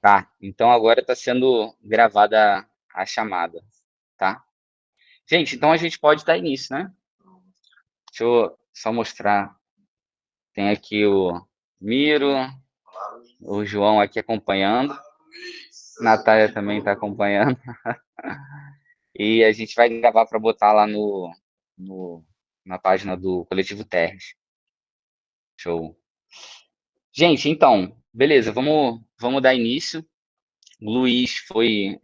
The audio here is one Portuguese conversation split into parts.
Tá, então agora está sendo gravada a chamada, tá? Gente, então a gente pode dar início, né? Deixa eu só mostrar. Tem aqui o Miro, o João aqui acompanhando, Natália também está acompanhando. E a gente vai gravar para botar lá no, na página do Coletivo Terres. Show. Gente, então, beleza, vamos dar início. O Luiz foi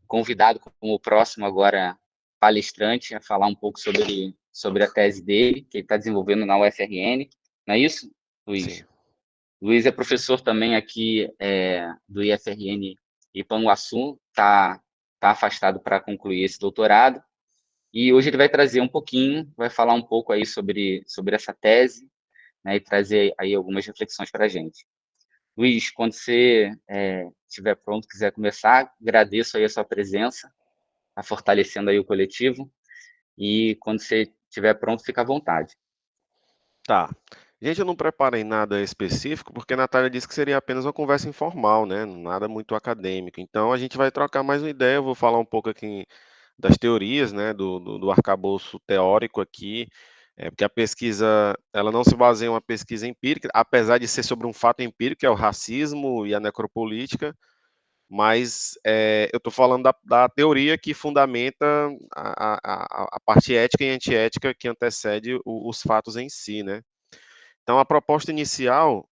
convidado como o próximo agora palestrante a falar um pouco sobre a tese dele, que ele está desenvolvendo na UFRN. Não é isso, Sim. Luiz? Luiz é professor também aqui do IFRN Ipanguaçu, tá afastado para concluir esse doutorado. E hoje ele vai trazer um pouquinho, vai falar um pouco aí sobre essa tese, né, e trazer aí algumas reflexões para a gente. Luiz, quando você estiver pronto, quiser começar, agradeço aí a sua presença, tá fortalecendo aí o coletivo, e quando você estiver pronto, fica à vontade. Tá. Gente, eu não preparei nada específico, porque a Natália disse que seria apenas uma conversa informal, né? Nada muito acadêmico. Então, a gente vai trocar mais uma ideia. Eu vou falar um pouco aqui das teorias, né? Do arcabouço teórico aqui. Porque a pesquisa, ela não se baseia em uma pesquisa empírica, apesar de ser sobre um fato empírico, que é o racismo e a necropolítica, mas eu estou falando da teoria que fundamenta a parte ética e antiética que antecede os fatos em si, né? Então, a proposta inicial,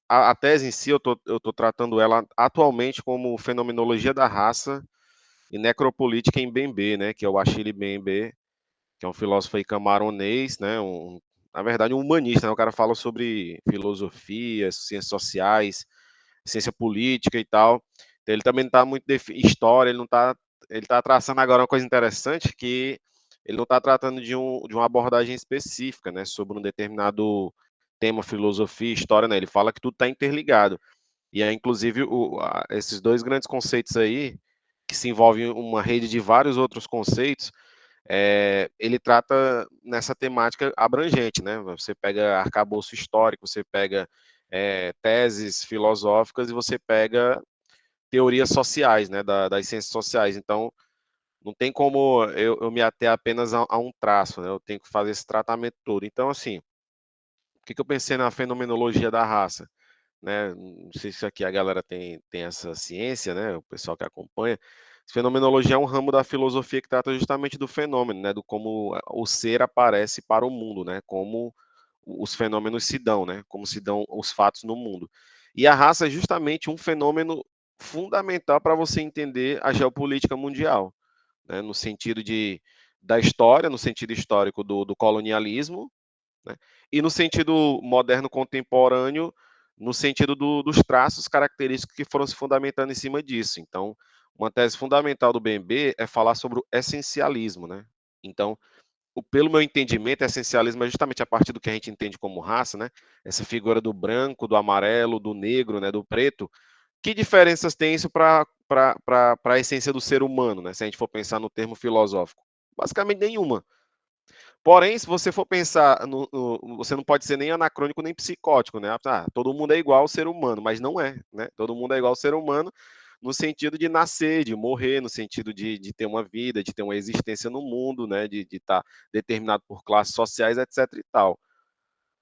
a tese em si, eu tô tratando ela atualmente como fenomenologia da raça e necropolítica em Mbembe, né, que é o Achille Mbembe, que é um filósofo aí camaronês, né, na verdade, um humanista, né, o cara fala sobre filosofia, ciências sociais, ciência política e tal. Então, ele também não está muito história, ele está traçando agora uma coisa interessante que ele não está tratando de uma abordagem específica, né, sobre um determinado tema, filosofia, história, né, ele fala que tudo está interligado. E é inclusive esses dois grandes conceitos aí, que se envolvem em uma rede de vários outros conceitos, ele trata nessa temática abrangente, né? Você pega arcabouço histórico, você pega teses filosóficas e você pega teorias sociais, né? Das ciências sociais. Então, não tem como eu me ater apenas a um traço, né? Eu tenho que fazer esse tratamento todo. Então, assim, o que eu pensei na fenomenologia da raça? Né? Não sei se aqui a galera tem essa ciência, né? O pessoal que acompanha. Fenomenologia é um ramo da filosofia que trata justamente do fenômeno, né? Do como o ser aparece para o mundo, né? Como os fenômenos se dão, né? Como se dão os fatos no mundo. E a raça é justamente um fenômeno fundamental para você entender a geopolítica mundial, né? No sentido da história, no sentido histórico do colonialismo, né? E no sentido moderno contemporâneo, no sentido dos traços característicos que foram se fundamentando em cima disso. Então, uma tese fundamental do BMB é falar sobre o essencialismo, né? Então, pelo meu entendimento, essencialismo é justamente a partir do que a gente entende como raça, né? Essa figura do branco, do amarelo, do negro, né? Do preto. Que diferenças tem isso para a essência do ser humano, né? Se a gente for pensar no termo filosófico? Basicamente nenhuma. Porém, se você for pensar, você não pode ser nem anacrônico nem psicótico, né? Ah, todo mundo é igual ao ser humano, mas não é, né? Todo mundo é igual ao ser humano no sentido de nascer, de morrer, no sentido de ter uma vida, de ter uma existência no mundo, né? De estar determinado por classes sociais, etc. e tal.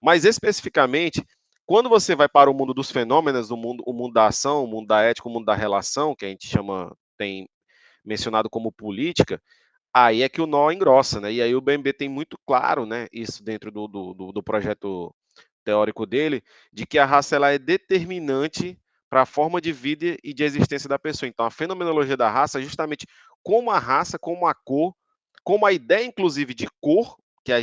Mas especificamente, quando você vai para o mundo dos fenômenos, o mundo da ação, o mundo da ética, o mundo da relação, que a gente chama, tem mencionado como política, aí é que o nó engrossa, né? E aí o BMB tem muito claro, né, isso dentro do projeto teórico dele, de que a raça ela é determinante para a forma de vida e de existência da pessoa. Então, a fenomenologia da raça é justamente como a raça, como a cor, como a ideia, inclusive, de cor,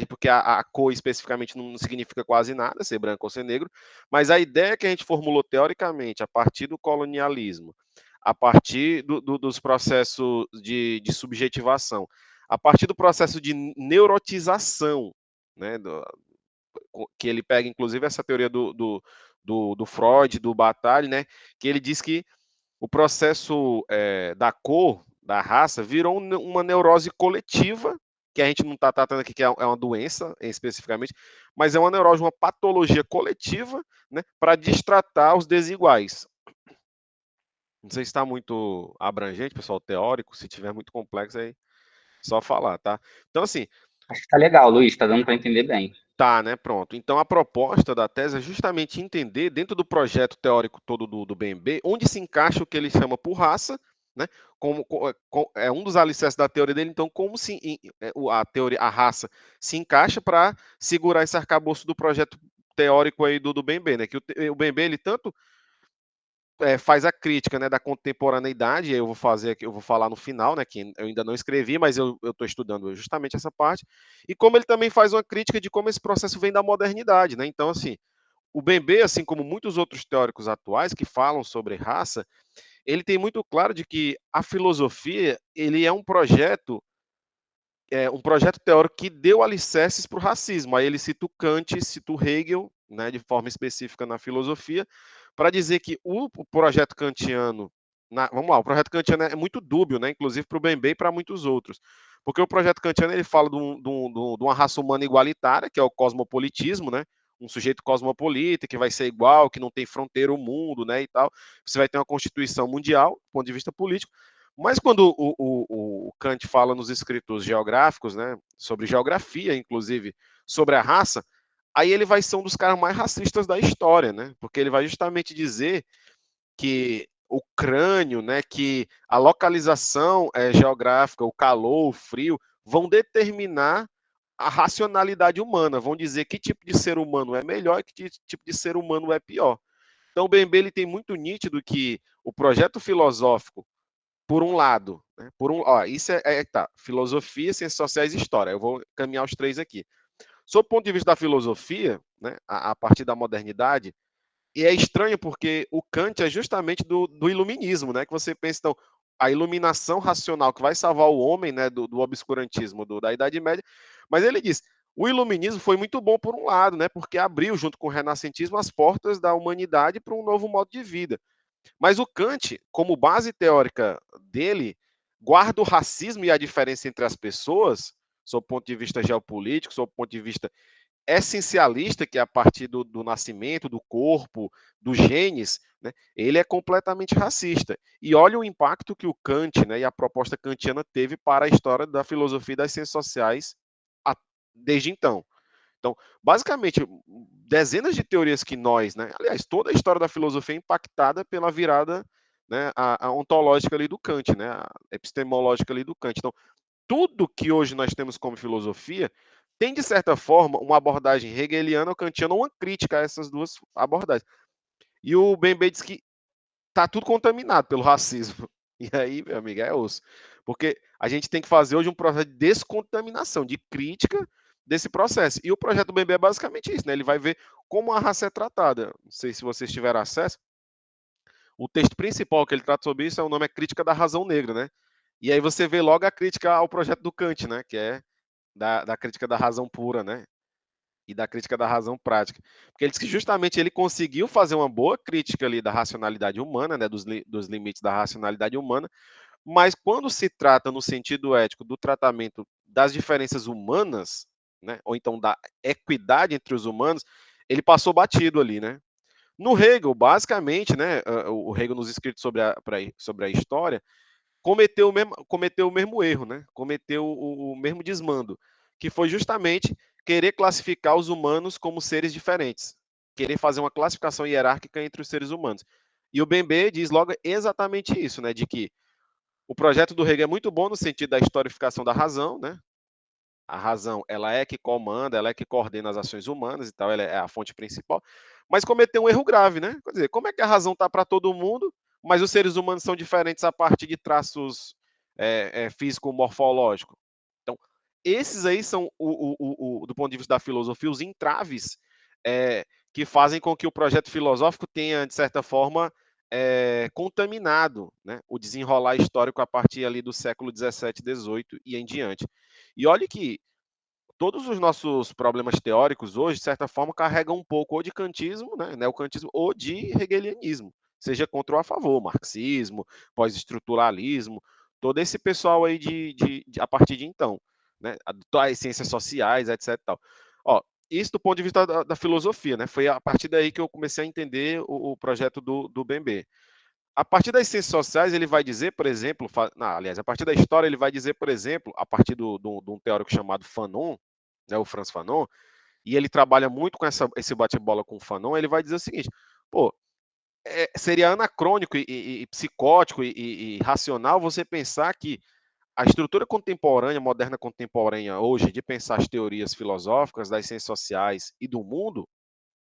porque a cor especificamente não significa quase nada, ser branco ou ser negro, mas a ideia que a gente formulou teoricamente a partir do colonialismo, a partir dos processos de subjetivação, a partir do processo de neurotização, né, que ele pega inclusive essa teoria do Freud, do Bataille, né, que ele diz que o processo da cor, da raça, virou uma neurose coletiva, que a gente não está tratando aqui que é uma doença especificamente, mas é uma neurose, uma patologia coletiva, né, para destratar os desiguais. Não sei se está muito abrangente, pessoal, teórico. Se tiver muito complexo, aí só falar, tá? Então, assim, Acho que tá legal, Luiz, tá dando para entender bem. tá, né? Pronto. Então, a proposta da tese é justamente entender, dentro do projeto teórico todo do BMB, onde se encaixa o que ele chama por raça, né? É um dos alicerces da teoria dele. Então, como a teoria, a raça, se encaixa para segurar esse arcabouço do projeto teórico aí do BMB, né? Que o BMB, ele tanto faz a crítica, né, da contemporaneidade. Eu vou fazer aqui, eu vou falar no final, né, que eu ainda não escrevi, mas eu estou estudando justamente essa parte, e como ele também faz uma crítica de como esse processo vem da modernidade, né? Então, assim, o Bembe, assim como muitos outros teóricos atuais que falam sobre raça, ele tem muito claro de que a filosofia, ele é um projeto teórico que deu alicerces para o racismo. Aí ele cita o Kant, cita o Hegel, né, de forma específica na filosofia, para dizer que o projeto kantiano, vamos lá, o projeto kantiano é muito dúbio, né, inclusive para o Bembe e para muitos outros, porque o projeto kantiano ele fala de uma raça humana igualitária, que é o cosmopolitismo, né, um sujeito cosmopolita que vai ser igual, que não tem fronteira o mundo, né, e tal. Você vai ter uma constituição mundial, do ponto de vista político, mas quando o Kant fala nos escritos geográficos, né, sobre geografia, inclusive, sobre a raça, aí ele vai ser um dos caras mais racistas da história, né? Porque ele vai justamente dizer que o crânio, né, que a localização geográfica, o calor, o frio, vão determinar a racionalidade humana, vão dizer que tipo de ser humano é melhor e que tipo de ser humano é pior. Então, o Bembe ele tem muito nítido que o projeto filosófico, por um lado, né? Isso tá, filosofia, ciências sociais e história. Eu vou caminhar os três aqui. Sob o ponto de vista da filosofia, né, a partir da modernidade, e é estranho porque o Kant é justamente do iluminismo, né? Que você pensa, então, a iluminação racional que vai salvar o homem, né, do obscurantismo da Idade Média, mas ele diz, o iluminismo foi muito bom por um lado, né? Porque abriu, junto com o renascentismo, as portas da humanidade para um novo modo de vida. Mas o Kant, como base teórica dele, guarda o racismo e a diferença entre as pessoas, sob o ponto de vista geopolítico, sob o ponto de vista essencialista, que é a partir do nascimento, do corpo, dos genes, né? Ele é completamente racista. E olha o impacto que o Kant, né, e a proposta kantiana teve para a história da filosofia e das ciências sociais desde então. Então, basicamente, dezenas de teorias que nós, né, aliás, toda a história da filosofia é impactada pela virada, né, a ontológica ali do Kant, né, a epistemológica ali do Kant. Então, tudo que hoje nós temos como filosofia tem, de certa forma, uma abordagem hegeliana ou kantiana, uma crítica a essas duas abordagens. E o Bembe diz que está tudo contaminado pelo racismo. E aí, meu amigo, é osso. Porque a gente tem que fazer hoje um processo de descontaminação, de crítica desse processo. E o projeto do Bembe é basicamente isso, né? Ele vai ver como a raça é tratada. Não sei se vocês tiveram acesso. O texto principal que ele trata sobre isso, o nome é Crítica da Razão Negra, né? E aí você vê logo a crítica ao projeto do Kant, né? Que é da crítica da razão pura, né? E da crítica da razão prática. Porque ele diz que justamente ele conseguiu fazer uma boa crítica ali da racionalidade humana, né? Dos limites da racionalidade humana, mas quando se trata no sentido ético do tratamento das diferenças humanas, né? Ou então da equidade entre os humanos, ele passou batido ali, né? No Hegel, basicamente, né, o Hegel nos escritos sobre a história, cometeu o mesmo erro, né? Cometeu o mesmo desmando, que foi justamente querer classificar os humanos como seres diferentes, querer fazer uma classificação hierárquica entre os seres humanos. E o Bembe diz logo exatamente isso, né? De que o projeto do Hegel é muito bom no sentido da historificação da razão, né? A razão, ela é que comanda, ela é que coordena as ações humanas e tal, ela é a fonte principal, mas cometeu um erro grave, né? Quer dizer, como é que a razão está para todo mundo, mas os seres humanos são diferentes a partir de traços físico-morfológicos? Então, esses aí são, do ponto de vista da filosofia, os entraves que fazem com que o projeto filosófico tenha, de certa forma, contaminado, né, o desenrolar histórico a partir ali do século XVII, XVIII e em diante. E olhe que todos os nossos problemas teóricos hoje, de certa forma, carregam um pouco ou de kantismo, né, neocantismo, ou de hegelianismo, seja contra ou a favor, marxismo, pós-estruturalismo, todo esse pessoal aí a partir de então, né, as ciências sociais, etc. Tal. Ó, isso do ponto de vista da filosofia, né, foi a partir daí que eu comecei a entender o projeto do Bembe. A partir das ciências sociais, ele vai dizer, por exemplo, aliás, a partir da história, ele vai dizer, por exemplo, a partir de um teórico chamado Fanon, né, o Franz Fanon, e ele trabalha muito com esse bate-bola com o Fanon, ele vai dizer o seguinte, pô, seria anacrônico e psicótico e racional você pensar que a estrutura contemporânea, moderna contemporânea hoje, de pensar as teorias filosóficas das ciências sociais e do mundo,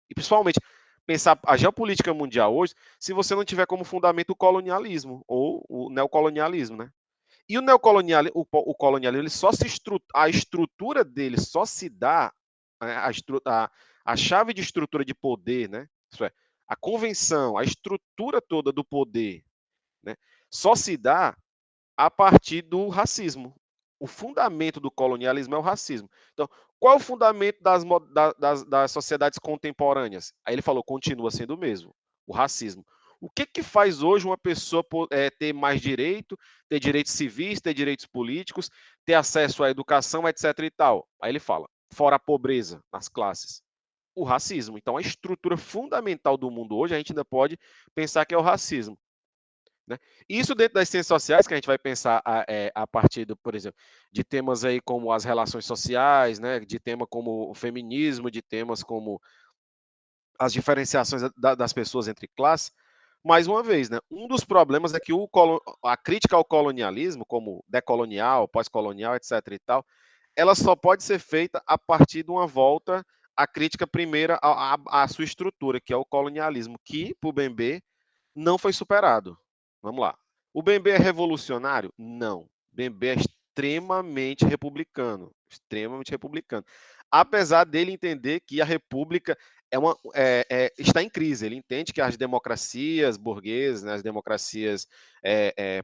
e principalmente pensar a geopolítica mundial hoje, se você não tiver como fundamento o colonialismo ou o neocolonialismo, né? E o colonialismo, ele só a estrutura dele só se dá, a chave de estrutura de poder, né? Isso é, a convenção, a estrutura toda do poder, né? Só se dá a partir do racismo. O fundamento do colonialismo é o racismo. Então, qual é o fundamento das sociedades contemporâneas? Aí ele falou, continua sendo o mesmo, o racismo. O que faz hoje uma pessoa ter mais direito, ter direitos civis, ter direitos políticos, ter acesso à educação, etc. e tal? Aí ele fala, fora a pobreza nas classes, o racismo. Então, a estrutura fundamental do mundo hoje, a gente ainda pode pensar que é o racismo. Né? Isso dentro das ciências sociais, que a gente vai pensar a partir, por exemplo, de temas aí como as relações sociais, né? De tema como o feminismo, de temas como as diferenciações das pessoas entre classes. Mais uma vez, né? Um dos problemas é que a crítica ao colonialismo, como decolonial, pós-colonial, etc. e tal, ela só pode ser feita a partir de uma volta à crítica primeira à sua estrutura, que é o colonialismo, que, por Bembe, não foi superado. Vamos lá. O Bembe é revolucionário? Não. Bembe é extremamente republicano. Extremamente republicano. Apesar dele entender que a república está em crise. Ele entende que as democracias burguesas, né, as democracias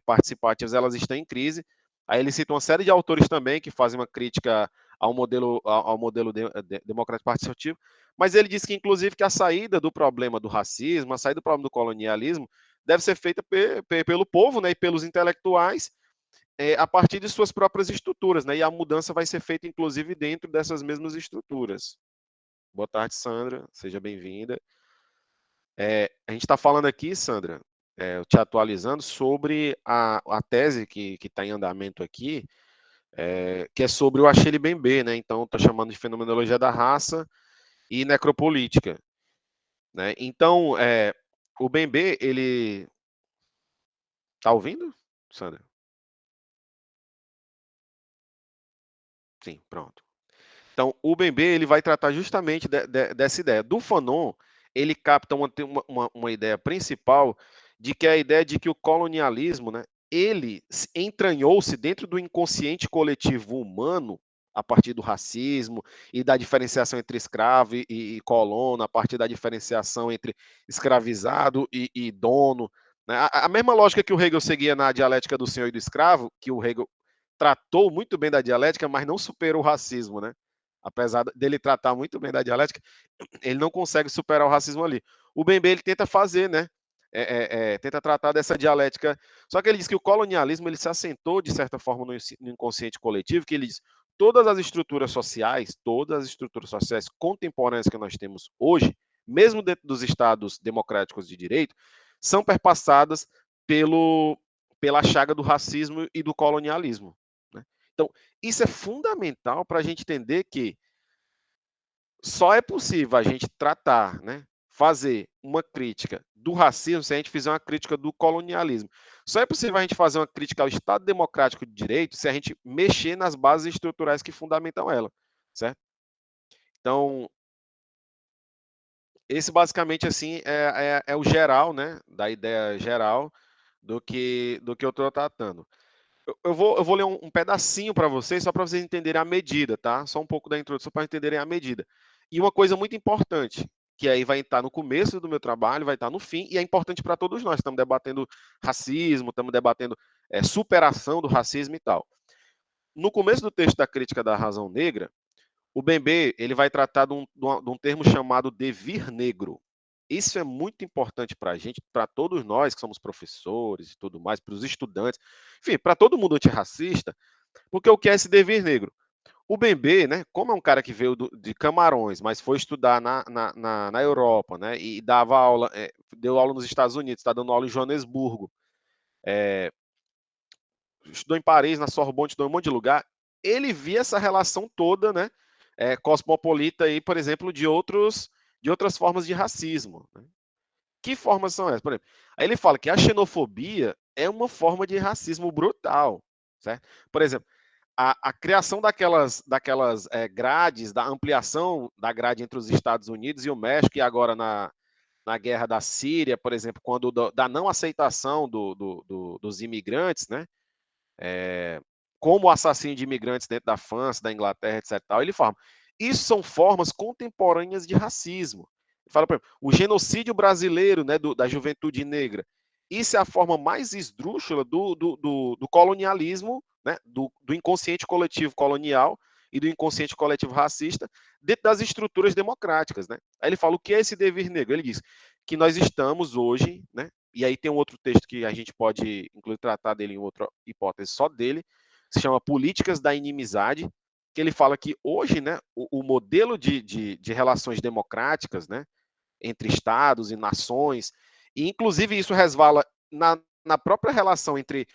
participativas, elas estão em crise. Aí ele cita uma série de autores também que fazem uma crítica ao modelo democrático participativo, mas ele diz que, inclusive, que a saída do problema do racismo, a saída do problema do colonialismo, deve ser feita pelo povo, né, e pelos intelectuais, a partir de suas próprias estruturas, né, e a mudança vai ser feita, inclusive, dentro dessas mesmas estruturas. Boa tarde, Sandra, seja bem-vinda. A gente está falando aqui, Sandra, te atualizando sobre a tese que está em andamento aqui, que é sobre o Achille Bembe, né? Então, estou chamando de fenomenologia da raça e necropolítica, né? Então, o Bembe, ele tá ouvindo, Sandra? Sim, pronto. Então, o Bembe, ele vai tratar justamente dessa ideia. Do Fanon, ele capta uma ideia principal de que é a ideia de que o colonialismo, né, ele entranhou-se dentro do inconsciente coletivo humano a partir do racismo e da diferenciação entre escravo e colono, a partir da diferenciação entre escravizado e dono. Né? A mesma lógica que o Hegel seguia na dialética do senhor e do escravo, que o Hegel tratou muito bem da dialética, mas não superou o racismo, né? Apesar dele tratar muito bem da dialética, ele não consegue superar o racismo ali. O Bembe, ele tenta fazer, né? Tenta tratar dessa dialética. Só que ele diz que o colonialismo ele se assentou, de certa forma, no inconsciente coletivo, que ele diz todas as estruturas sociais contemporâneas que nós temos hoje, mesmo dentro dos estados democráticos de direito, são perpassadas pela chaga do racismo e do colonialismo. Né? Então, isso é fundamental para a gente entender que só é possível a gente tratar, né, fazer uma crítica do racismo se a gente fizer uma crítica do colonialismo. Só é possível a gente fazer uma crítica ao Estado Democrático de Direito se a gente mexer nas bases estruturais que fundamentam ela, certo? Então, esse basicamente assim é o geral, né, da ideia geral do que eu estou tratando. Eu vou ler um pedacinho para vocês, só para vocês entenderem a medida, tá? Só um pouco da introdução para entenderem a medida. E uma coisa muito importante, que aí vai estar no começo do meu trabalho, vai estar no fim, e é importante para todos nós. Estamos debatendo racismo, estamos debatendo superação do racismo e tal. No começo do texto da Crítica da Razão Negra, o Bembe ele vai tratar de um termo chamado devir negro. Isso é muito importante para a gente, para todos nós que somos professores e tudo mais, para os estudantes, enfim, para todo mundo antirracista, porque o que é esse devir negro? O Bembe, né, como é um cara que veio de Camarões, mas foi estudar na Europa, né, e dava aula, deu aula nos Estados Unidos, está dando aula em Joanesburgo, estudou em Paris, na Sorbonne, estudou em um monte de lugar, ele via essa relação toda, né, cosmopolita aí, por exemplo, de outras formas de racismo. Né? Que formas são essas? Por exemplo, aí ele fala que a xenofobia é uma forma de racismo brutal, certo? Por exemplo, a criação daquelas grades, da ampliação da grade entre os Estados Unidos e o México, e agora na guerra da Síria, por exemplo, quando da não aceitação dos imigrantes, né? Como assassino de imigrantes dentro da França, da Inglaterra, etc. Ele fala, isso são formas contemporâneas de racismo. Ele fala, por exemplo, o genocídio brasileiro, né, da juventude negra, isso é a forma mais esdrúxula do colonialismo, né, do inconsciente coletivo colonial e do inconsciente coletivo racista dentro das estruturas democráticas. Né? Aí ele fala, o que é esse devir negro? Ele diz que nós estamos hoje, né, e aí tem um outro texto que a gente pode, inclusive, tratar dele em outra hipótese só dele, se chama Políticas da Inimizade, que ele fala que hoje, né, o modelo de relações democráticas, né, entre estados e nações, e inclusive isso resvala na própria relação entre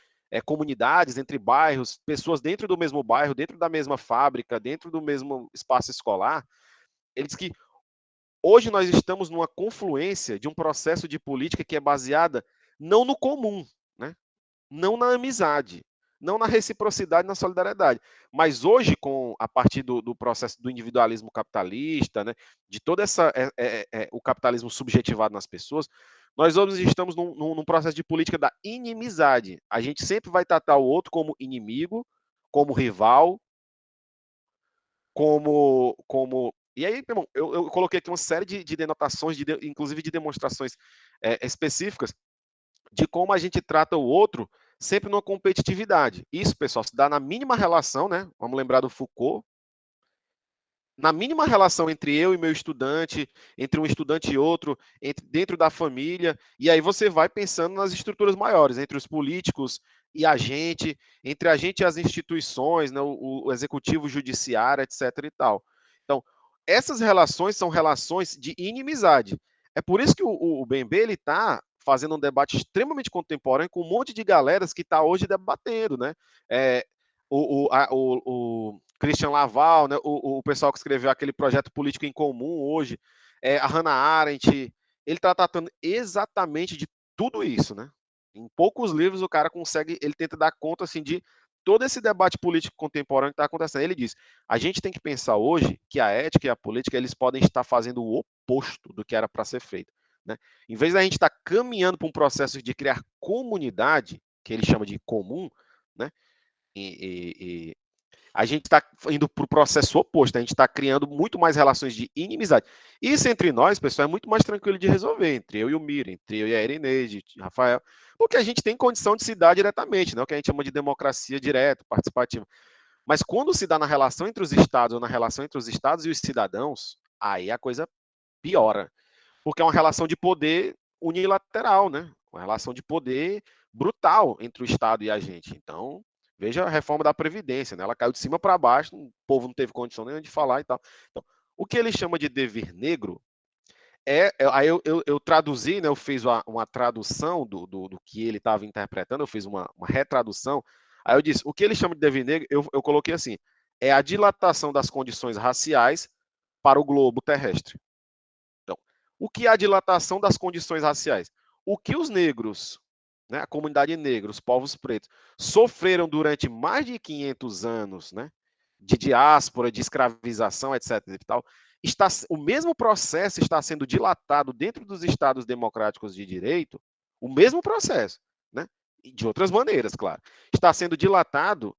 comunidades, entre bairros, pessoas dentro do mesmo bairro, dentro da mesma fábrica, dentro do mesmo espaço escolar. Ele diz que hoje nós estamos numa confluência de um processo de política que é baseada não no comum, né? Não na amizade, não na reciprocidade, na solidariedade. Mas hoje, a partir do processo do individualismo capitalista, né, de todo o capitalismo subjetivado nas pessoas, nós hoje estamos num processo de política da inimizade. A gente sempre vai tratar o outro como inimigo, como rival, como e aí, irmão, eu coloquei aqui uma série de denotações, inclusive de demonstrações específicas de como a gente trata o outro sempre numa competitividade. Isso, pessoal, se dá na mínima relação, né? Vamos lembrar do Foucault, na mínima relação entre eu e meu estudante, entre um estudante e outro, dentro da família, e aí você vai pensando nas estruturas maiores, entre os políticos e a gente, entre a gente e as instituições, né, o executivo, o judiciário, etc. e tal. Então, essas relações são relações de inimizade. É por isso que o Bembe ele está fazendo um debate extremamente contemporâneo com um monte de galeras que está hoje debatendo, né? O Christian Laval, né, o pessoal que escreveu aquele projeto político em comum hoje, a Hannah Arendt, ele está tratando exatamente de tudo isso, né? Em poucos livros o cara consegue, ele tenta dar conta assim de todo esse debate político contemporâneo que está acontecendo. Ele diz: a gente tem que pensar hoje que a ética e a política eles podem estar fazendo o oposto do que era para ser feito. Né? Em vez da gente estar caminhando para um processo de criar comunidade, que ele chama de comum, né? E a gente está indo para o processo oposto, a gente está criando muito mais relações de inimizade. Isso entre nós, pessoal, é muito mais tranquilo de resolver, entre eu e o Miro, entre eu e a Erineide, Rafael, porque a gente tem condição de se dar diretamente, né, o que a gente chama de democracia direta, participativa. Mas quando se dá na relação entre os estados ou na relação entre os estados e os cidadãos, aí a coisa piora, porque é uma relação de poder unilateral, né? Uma relação de poder brutal entre o Estado e a gente. Então, veja a reforma da Previdência, né? Ela caiu de cima para baixo, o povo não teve condição nem de falar e tal. Então, o que ele chama de dever negro aí eu traduzi, né? Eu fiz uma tradução do que ele estava interpretando, eu fiz uma retradução. Aí eu disse, o que ele chama de dever negro, eu coloquei assim, é a dilatação das condições raciais para o globo terrestre. Então, o que é a dilatação das condições raciais? O que os negros, né, a comunidade negra, os povos pretos, sofreram durante mais de 500 anos, né, de diáspora, de escravização, etc. E tal, o mesmo processo está sendo dilatado dentro dos estados democráticos de direito, o mesmo processo, né, de outras maneiras, claro, está sendo dilatado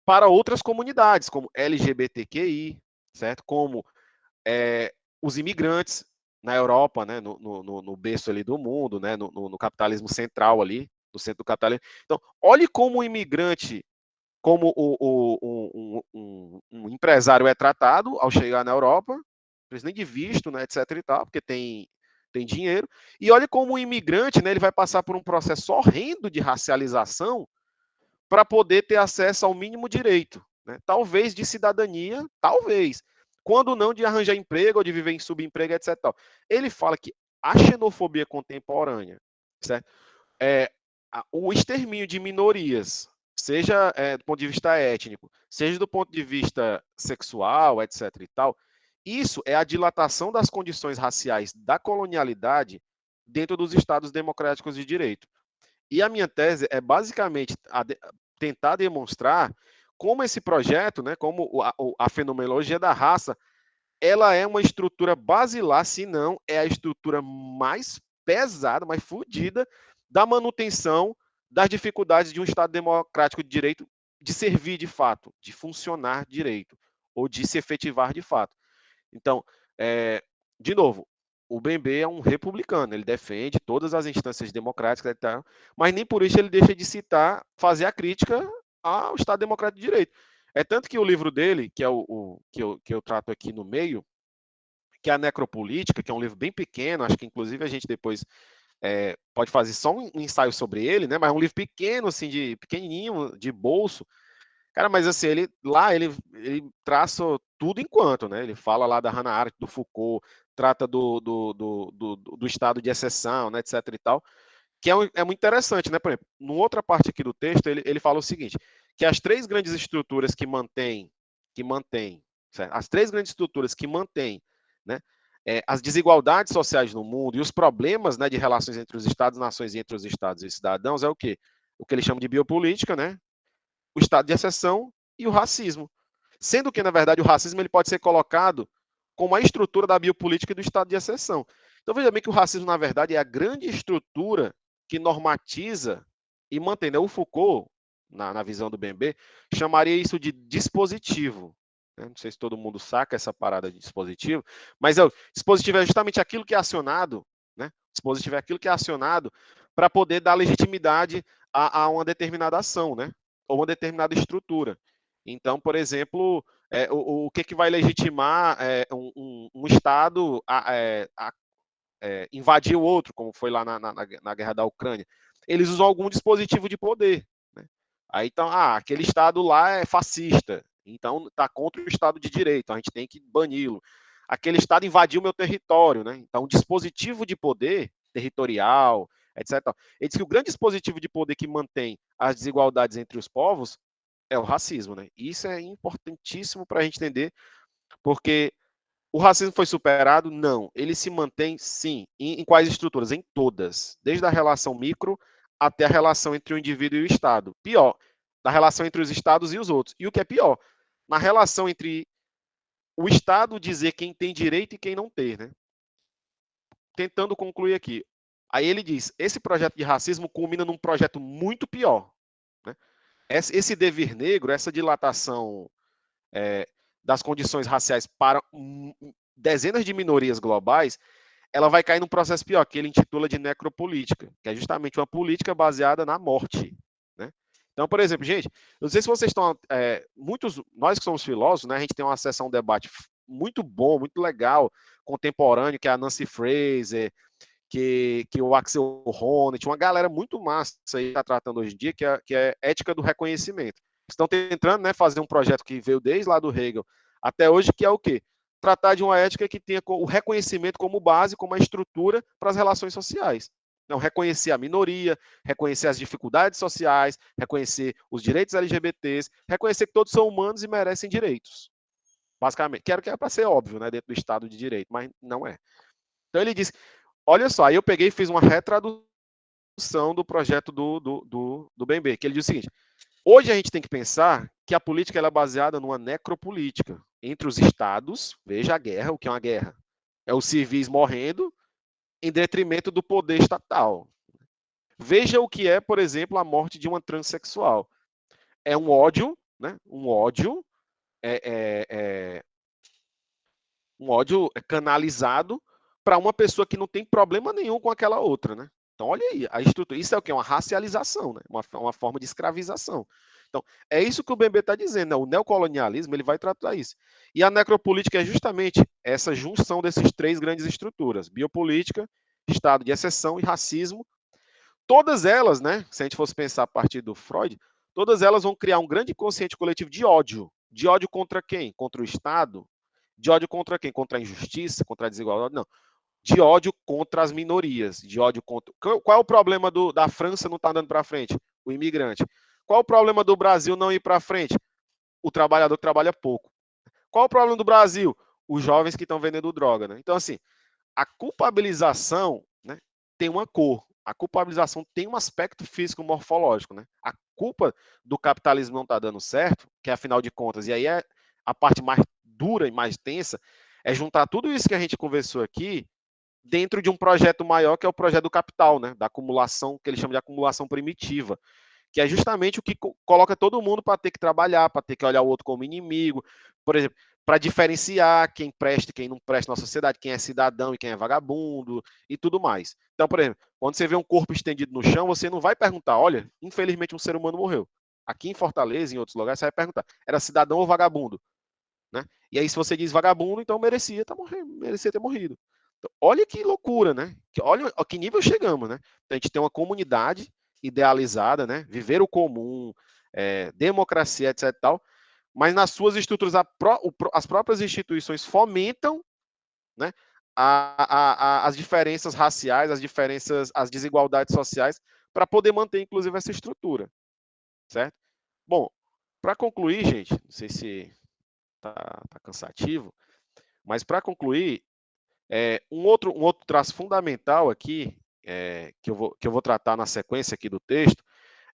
para outras comunidades, como LGBTQI, certo? Como os imigrantes na Europa, né, no berço ali do mundo, né, no capitalismo central ali, no centro do capitalismo. Então, olhe como o imigrante, como um empresário é tratado ao chegar na Europa, nem de visto, né, etc e tal, porque tem dinheiro, e olhe como o imigrante, né, ele vai passar por um processo horrendo de racialização para poder ter acesso ao mínimo direito, né? Talvez de cidadania, talvez. Quando não, de arranjar emprego ou de viver em subemprego, etc. Tal. Ele fala que a xenofobia contemporânea, certo? O extermínio de minorias, seja do ponto de vista étnico, seja do ponto de vista sexual, etc. e tal, isso é a dilatação das condições raciais da colonialidade dentro dos Estados democráticos de direito. E a minha tese é basicamente tentar demonstrar como esse projeto, né, como a fenomenologia da raça, ela é uma estrutura basilar, se não é a estrutura mais pesada, mais fodida da manutenção das dificuldades de um Estado democrático de direito de servir de fato, de funcionar direito, ou de se efetivar de fato. Então, de novo, o Bembe é um republicano, ele defende todas as instâncias democráticas, mas nem por isso ele deixa de citar, fazer a crítica ao Estado Democrático de Direito. É tanto que o livro dele, que é o que eu trato aqui no meio, que é a Necropolítica, que é um livro bem pequeno, acho que inclusive a gente depois pode fazer só um ensaio sobre ele, né? Mas é um livro pequeno, assim, pequenininho, de bolso. Cara, mas assim, ele traça tudo enquanto, né? Ele fala lá da Hannah Arendt, do Foucault, trata do estado de exceção, né, etc e tal, que é muito interessante, né? Por exemplo, numa outra parte aqui do texto, ele fala o seguinte, que as três grandes estruturas que mantêm, certo? As três grandes estruturas que mantêm, né, as desigualdades sociais no mundo e os problemas, né, de relações entre os Estados-nações e entre os Estados e cidadãos é o quê? O que ele chama de biopolítica, né? O estado de exceção e o racismo. Sendo que, na verdade, o racismo ele pode ser colocado como a estrutura da biopolítica e do estado de exceção. Então, veja bem que o racismo, na verdade, é a grande estrutura que normatiza e mantém. Né? O Foucault, na visão do Bembe, chamaria isso de dispositivo. Né? Não sei se todo mundo saca essa parada de dispositivo, mas o dispositivo é justamente aquilo que é acionado, né? Dispositivo é aquilo que é acionado para poder dar legitimidade a uma determinada ação, né? Ou uma determinada estrutura. Então, por exemplo, o que vai legitimar um Estado a invadir o outro, como foi lá na guerra da Ucrânia? Eles usam algum dispositivo de poder. Né? Aí, então, aquele Estado lá é fascista, então está contra o Estado de Direito, a gente tem que bani-lo. Aquele Estado invadiu meu território, né? Então, o dispositivo de poder territorial, etc. Ele diz que o grande dispositivo de poder que mantém as desigualdades entre os povos é o racismo, né? E isso é importantíssimo para a gente entender, porque o racismo foi superado? Não. Ele se mantém, sim. Em quais estruturas? Em todas. Desde a relação micro até a relação entre o indivíduo e o Estado. Pior, da relação entre os Estados e os outros. E o que é pior, na relação entre o Estado dizer quem tem direito e quem não tem, né? Tentando concluir aqui. Aí ele diz, esse projeto de racismo culmina num projeto muito pior. Né? Esse devir negro, essa dilatação das condições raciais para dezenas de minorias globais, ela vai cair num processo pior, que ele intitula de necropolítica, que é justamente uma política baseada na morte. Né? Então, por exemplo, gente, não sei se vocês estão... nós que somos filósofos, né, a gente tem uma sessão de debate muito bom, muito legal, contemporâneo, que é a Nancy Fraser, que o Axel Honneth, uma galera muito massa aí está tratando hoje em dia, que é ética do reconhecimento. Estão tentando, né, fazer um projeto que veio desde lá do Hegel até hoje, que é o quê? Tratar de uma ética que tenha o reconhecimento como base, como a estrutura para as relações sociais. Então, reconhecer a minoria, reconhecer as dificuldades sociais, reconhecer os direitos LGBTs, reconhecer que todos são humanos e merecem direitos. Basicamente. Quero que é para ser óbvio, né, dentro do Estado de Direito, mas não é. Então, ele diz, olha só, aí eu peguei e fiz uma retradução do projeto do Bembe, que ele diz o seguinte, hoje a gente tem que pensar que a política ela é baseada numa necropolítica entre os estados, veja a guerra, o que é uma guerra? É os civis morrendo em detrimento do poder estatal. Veja o que é, por exemplo, a morte de uma transexual. É um ódio, né? Um ódio canalizado para uma pessoa que não tem problema nenhum com aquela outra, né? Então, olha aí, a estrutura. Isso é o que? Uma racialização, né? Uma forma de escravização. Então, é isso que o Bembe está dizendo, né? O neocolonialismo ele vai tratar isso. E a necropolítica é justamente essa junção desses três grandes estruturas: biopolítica, estado de exceção e racismo. Todas elas, né? Se a gente fosse pensar a partir do Freud, todas elas vão criar um grande inconsciente coletivo de ódio. De ódio contra quem? Contra o Estado? De ódio contra quem? Contra a injustiça, contra a desigualdade? Não. De ódio contra as minorias, de ódio contra... Qual é o problema da França não estar andando para frente? O imigrante. Qual é o problema do Brasil não ir para frente? O trabalhador que trabalha pouco. Qual é o problema do Brasil? Os jovens que estão vendendo droga, né? Então, assim, a culpabilização, né, tem uma cor. A culpabilização tem um aspecto físico morfológico, né? A culpa do capitalismo não está dando certo, que afinal de contas, e aí é a parte mais dura e mais tensa, é juntar tudo isso que a gente conversou aqui dentro de um projeto maior, que é o projeto do capital, né? Da acumulação, que ele chama de acumulação primitiva, que é justamente o que coloca todo mundo para ter que trabalhar, para ter que olhar o outro como inimigo, por exemplo, para diferenciar quem presta e quem não presta na sociedade, quem é cidadão e quem é vagabundo e tudo mais. Então, por exemplo, quando você vê um corpo estendido no chão, você não vai perguntar, olha, infelizmente um ser humano morreu. Aqui em Fortaleza, em outros lugares, você vai perguntar, era cidadão ou vagabundo? Né? E aí, se você diz vagabundo, então merecia ter morrido. Então, olha que loucura, né? Olha a que nível chegamos, né? Então, a gente tem uma comunidade idealizada, né? Viver o comum, democracia, etc. Tal, mas nas suas estruturas, as próprias instituições fomentam, né, as diferenças raciais, as desigualdades sociais, para poder manter, inclusive, essa estrutura, certo? Bom, para concluir, gente, não sei se tá cansativo, mas para concluir, um outro traço fundamental aqui, que eu vou tratar na sequência aqui do texto,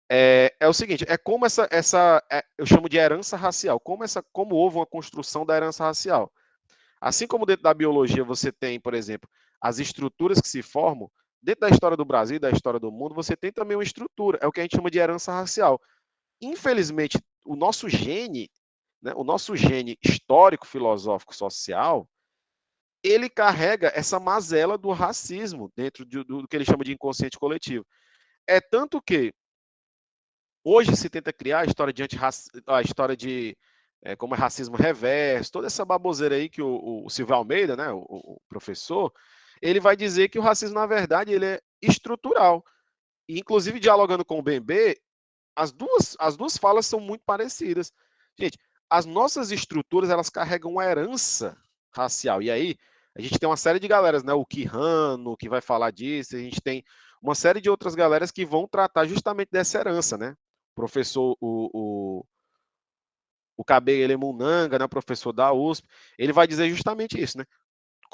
é o seguinte, é como eu chamo de herança racial, como houve uma construção da herança racial. Assim como dentro da biologia você tem, por exemplo, as estruturas que se formam, dentro da história do Brasil, da história do mundo, você tem também uma estrutura, é o que a gente chama de herança racial. Infelizmente, o nosso gene, né, o nosso gene histórico, filosófico, social, ele carrega essa mazela do racismo dentro do que ele chama de inconsciente coletivo. É tanto que hoje se tenta criar a história de como é racismo reverso, toda essa baboseira aí que o Silvio Almeida, né, o professor, ele vai dizer que o racismo, na verdade, ele é estrutural. E, inclusive, dialogando com o Bembe, as duas falas são muito parecidas. Gente, as nossas estruturas, elas carregam uma herança racial. E aí, a gente tem uma série de galeras, né? O Quijano, que vai falar disso, a gente tem uma série de outras galeras que vão tratar justamente dessa herança, né? O professor, o Kabengele Munanga, né, professor da USP, ele vai dizer justamente isso, né?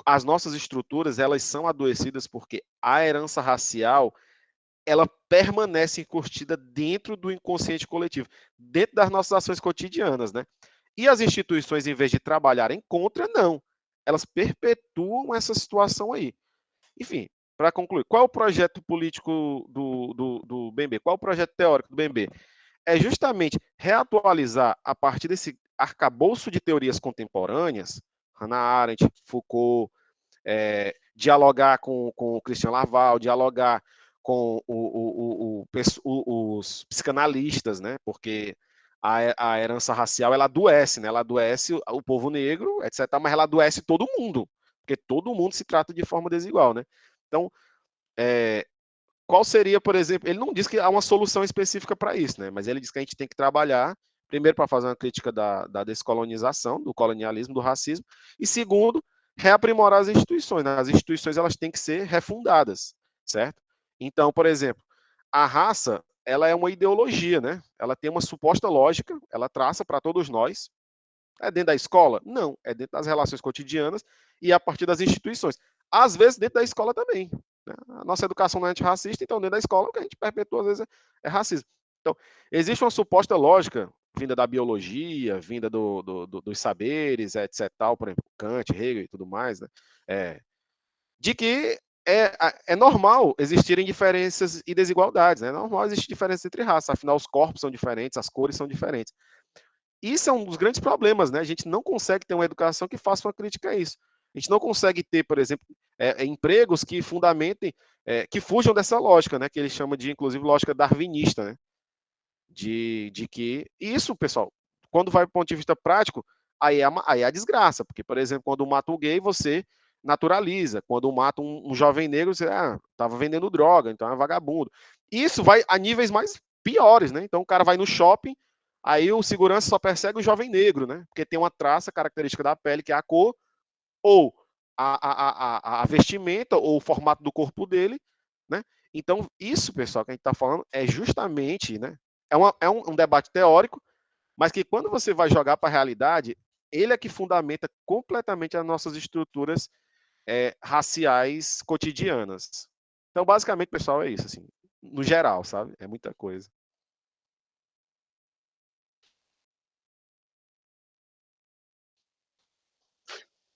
As nossas estruturas, elas são adoecidas porque a herança racial, ela permanece encurtida dentro do inconsciente coletivo, dentro das nossas ações cotidianas, né? E as instituições, em vez de trabalharem contra, não. Elas perpetuam essa situação aí. Enfim, para concluir, qual é o projeto político do BMB? Qual é o projeto teórico do BMB? É justamente reatualizar, a partir desse arcabouço de teorias contemporâneas, Hannah Arendt, Foucault, dialogar com o Christian Laval, dialogar com os psicanalistas, né? Porque a herança racial, ela adoece, né? Ela adoece o povo negro, etc., mas ela adoece todo mundo, porque todo mundo se trata de forma desigual, né? Então, qual seria, por exemplo, ele não diz que há uma solução específica para isso, né? Mas ele diz que a gente tem que trabalhar, primeiro, para fazer uma crítica da descolonização, do colonialismo, do racismo, e segundo, reaprimorar as instituições, né? As instituições, elas têm que ser refundadas, certo? Então, por exemplo, a raça, ela é uma ideologia, né? Ela tem uma suposta lógica, ela traça para todos nós. É dentro da escola? Não, é dentro das relações cotidianas e a partir das instituições. Às vezes dentro da escola também, né? A nossa educação não é antirracista, então dentro da escola o que a gente perpetua às vezes é racismo. Então, existe uma suposta lógica vinda da biologia, vinda dos saberes, etc. Tal, por exemplo, Kant, Hegel e tudo mais, né? De que é normal existirem diferenças e desigualdades, né? É normal existir diferenças entre raças, afinal os corpos são diferentes, as cores são diferentes. Isso é um dos grandes problemas, né? A gente não consegue ter uma educação que faça uma crítica a isso. A gente não consegue ter, por exemplo, empregos que fundamentem, que fujam dessa lógica, né? Que ele chama de, inclusive, lógica darwinista, né? De que isso, pessoal, quando vai para o ponto de vista prático, aí é a desgraça, porque, por exemplo, quando mata um gay, você naturaliza. Quando mata um jovem negro, você estava vendendo droga, então é vagabundo. Isso vai a níveis mais piores, né? Então o cara vai no shopping, aí o segurança só persegue o jovem negro, né? Porque tem uma traça característica da pele, que é a cor, ou a vestimenta, ou o formato do corpo dele, né? Então, isso, pessoal, que a gente está falando, é justamente, né? É um debate teórico, mas que quando você vai jogar para a realidade, ele é que fundamenta completamente as nossas estruturas raciais cotidianas. Então, basicamente, pessoal, é isso, assim, no geral, sabe? É muita coisa.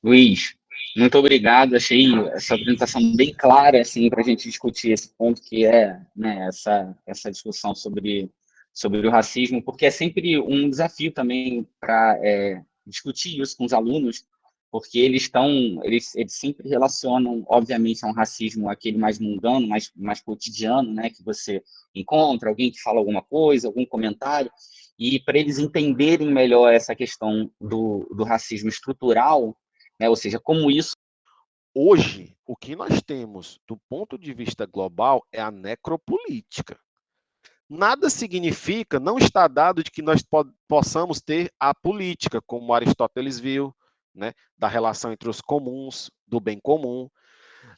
Luiz, muito obrigado. Achei essa apresentação bem clara assim, para a gente discutir esse ponto que é, né, essa discussão sobre o racismo, porque é sempre um desafio também para discutir isso com os alunos, porque eles sempre relacionam, obviamente, a um racismo aquele mais mundano, mais cotidiano, né, que você encontra, alguém que fala alguma coisa, algum comentário, e para eles entenderem melhor essa questão do racismo estrutural, né? Ou seja, como isso. Hoje, o que nós temos do ponto de vista global é a necropolítica. Nada significa, não está dado de que nós possamos ter a política, como Aristóteles viu, né, da relação entre os comuns, do bem comum.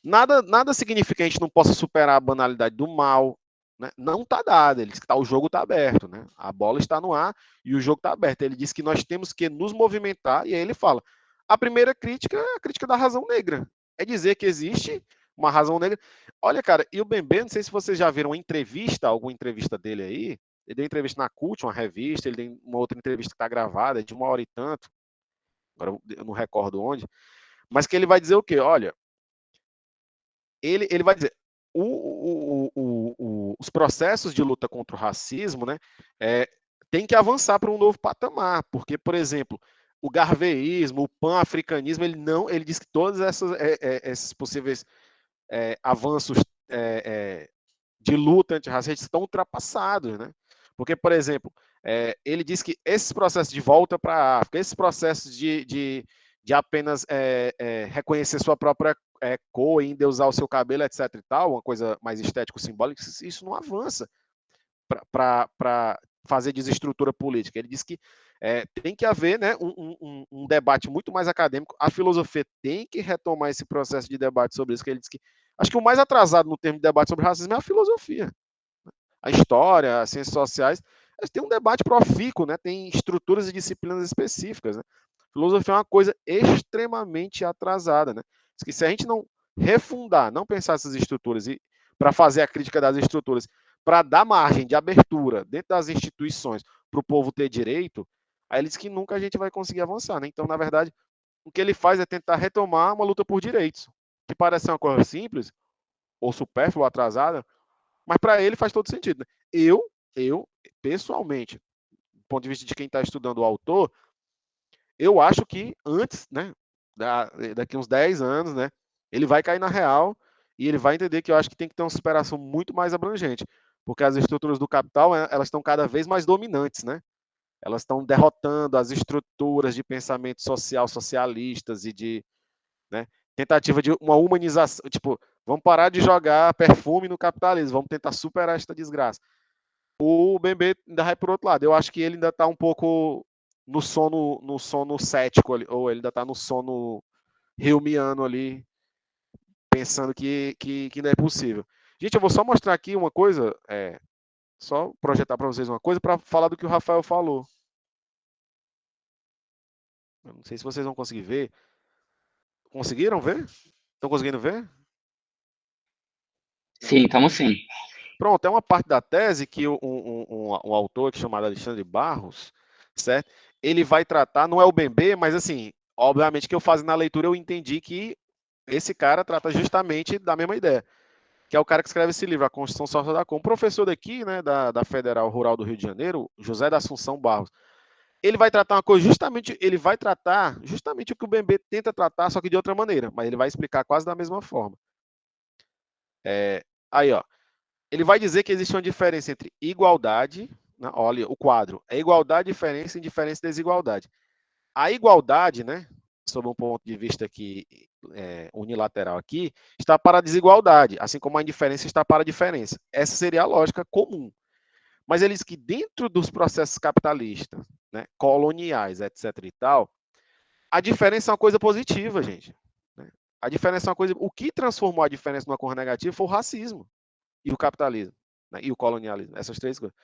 Nada significa que a gente não possa superar a banalidade do mal. Né? Não está dado. Ele diz que o jogo está aberto. Né? A bola está no ar e o jogo está aberto. Ele diz que nós temos que nos movimentar, e aí ele fala: a primeira crítica é a crítica da razão negra. É dizer que existe uma razão negra. Olha, cara, e o Bembe, não sei se vocês já viram uma entrevista, alguma entrevista dele aí. Ele deu entrevista na Cult, uma revista, ele tem uma outra entrevista que está gravada, de 1 hora e tanto. Agora eu não recordo onde. Mas que ele vai dizer o quê? Olha, ele vai dizer, os processos de luta contra o racismo, né, tem que avançar para um novo patamar, porque, por exemplo, o garveísmo, o pan-africanismo, ele diz que todos esses possíveis avanços de luta antirracista estão ultrapassados, né? Porque, por exemplo, ele diz que esses processos de volta para a África, esses processos de apenas reconhecer sua própria cor e endeusar o seu cabelo, etc. e tal, uma coisa mais estético-simbólica, isso não avança para fazer desestrutura política. Ele diz que tem que haver, né, um debate muito mais acadêmico. A filosofia tem que retomar esse processo de debate sobre isso, que ele diz que acho que o mais atrasado no termo de debate sobre racismo é a filosofia. A história, as ciências sociais, tem um debate profícuo, né? Tem estruturas e disciplinas específicas. Né? Filosofia é uma coisa extremamente atrasada. Né? Que se a gente não refundar, não pensar essas estruturas e para fazer a crítica das estruturas, para dar margem de abertura dentro das instituições para o povo ter direito, aí ele diz que nunca a gente vai conseguir avançar. Né? Então, na verdade, o que ele faz é tentar retomar uma luta por direitos, que parece uma coisa simples, ou supérflua, ou atrasada, mas para ele faz todo sentido. Né? Eu, pessoalmente, do ponto de vista de quem está estudando o autor, eu acho que antes, né, daqui uns 10 anos, né, ele vai cair na real e ele vai entender que eu acho que tem que ter uma superação muito mais abrangente, porque as estruturas do capital, elas estão cada vez mais dominantes, né? Elas estão derrotando as estruturas de pensamento social, socialistas e de, né, tentativa de uma humanização, tipo, vamos parar de jogar perfume no capitalismo, vamos tentar superar esta desgraça. O Bembe ainda vai por outro lado. Eu acho que ele ainda está um pouco no sono cético ali, ou ele ainda está no sono hilmiano ali, pensando que não é possível. Gente, eu vou só mostrar aqui uma coisa, só projetar para vocês uma coisa para falar do que o Rafael falou. Eu não sei se vocês vão conseguir ver. Conseguiram ver? Estão conseguindo ver? Sim, estamos sim. Pronto, é uma parte da tese que um autor que é chamado Alexandre Barros, certo? Ele vai tratar, não é o Bembe, mas assim, obviamente que eu fazendo a leitura eu entendi que esse cara trata justamente da mesma ideia, que é o cara que escreve esse livro, A Constituição Social da Com, professor daqui, né, da Federal Rural do Rio de Janeiro, José da Assunção Barros. Ele vai tratar uma coisa ele vai tratar justamente o que o Bembe tenta tratar, só que de outra maneira, mas ele vai explicar quase da mesma forma. Aí, ó. Ele vai dizer que existe uma diferença entre igualdade, né? Olha o quadro, é igualdade, diferença, indiferença e desigualdade. A igualdade, né, sob um ponto de vista aqui unilateral aqui, está para a desigualdade, assim como a indiferença está para a diferença. Essa seria a lógica comum. Mas ele diz que dentro dos processos capitalistas, né, coloniais, etc. e tal, a diferença é uma coisa positiva, gente. Né? A diferença é uma coisa. O que transformou a diferença numa coisa negativa foi o racismo e o capitalismo, né, e o colonialismo, essas três coisas.